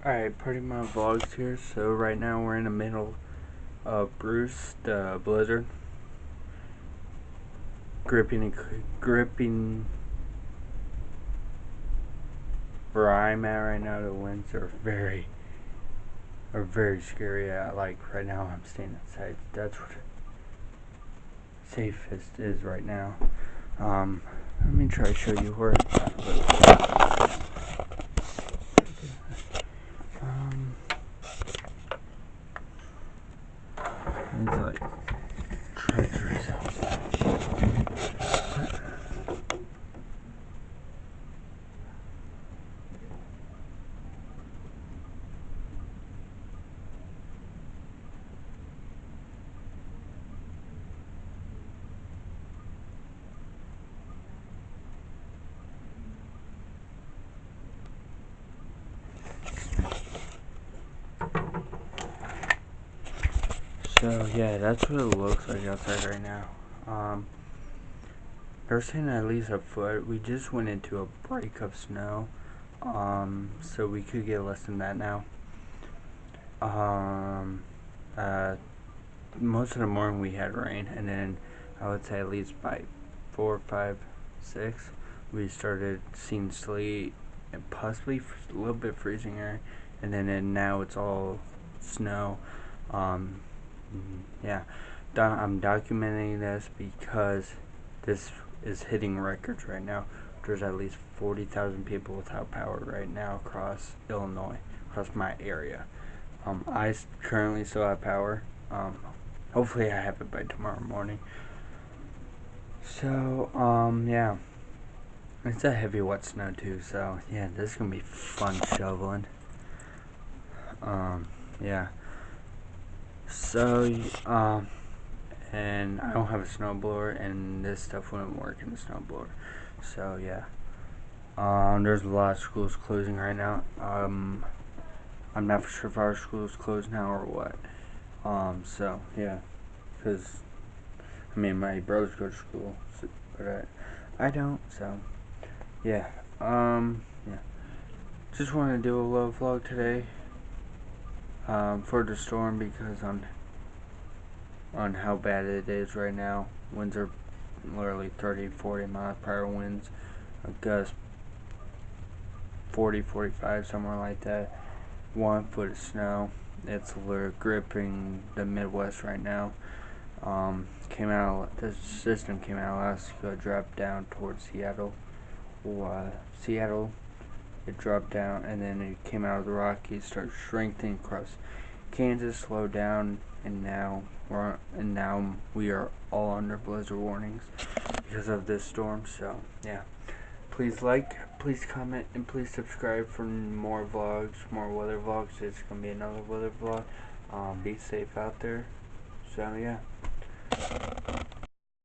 Alright, putting my vlogs here. So right now we're in the middle of Bruce, the blizzard. Gripping where I'm at right now. The winds are very scary. Like right now I'm staying outside. That's what safest is right now. Let me try to show you where it's at. It's like treacherous outside. So yeah, that's what it looks like outside right now. They're saying at least a foot. We just went into a break of snow, so we could get less than that now. Most of the morning we had rain, and then I would say at least by 4, 5, 6, we started seeing sleet and possibly a little bit freezing air, and now it's all snow. Yeah, I'm documenting this because this is hitting records right now. There's at least 40,000 people without power right now across Illinois, across my area. I currently still have power. Hopefully I have it by tomorrow morning. So, yeah. It's a heavy wet snow too, so yeah, this is gonna be fun shoveling. Yeah. So, and I don't have a snowblower, and this stuff wouldn't work in the snowblower. So, yeah. There's a lot of schools closing right now. I'm not for sure if our school is closed now or what. So, yeah. Because, I mean, my brothers go to school, so, but I don't, so, yeah. Yeah. Just wanted to do a little vlog today, for the storm because on how bad it is right now. Winds are literally 30, 40 mile per hour winds, gusts 40, 45, somewhere like that. 1 foot of snow. It's literally gripping the Midwest right now. The system came out of Alaska, dropped down towards Seattle. Seattle, it dropped down, and then it came out of the Rockies, started shrinking across Kansas, slowed down, and now we are all under blizzard warnings because of this storm. So yeah, please like, please comment, and please subscribe for more vlogs, more weather vlogs. It's gonna be another weather vlog. Be safe out there. So yeah.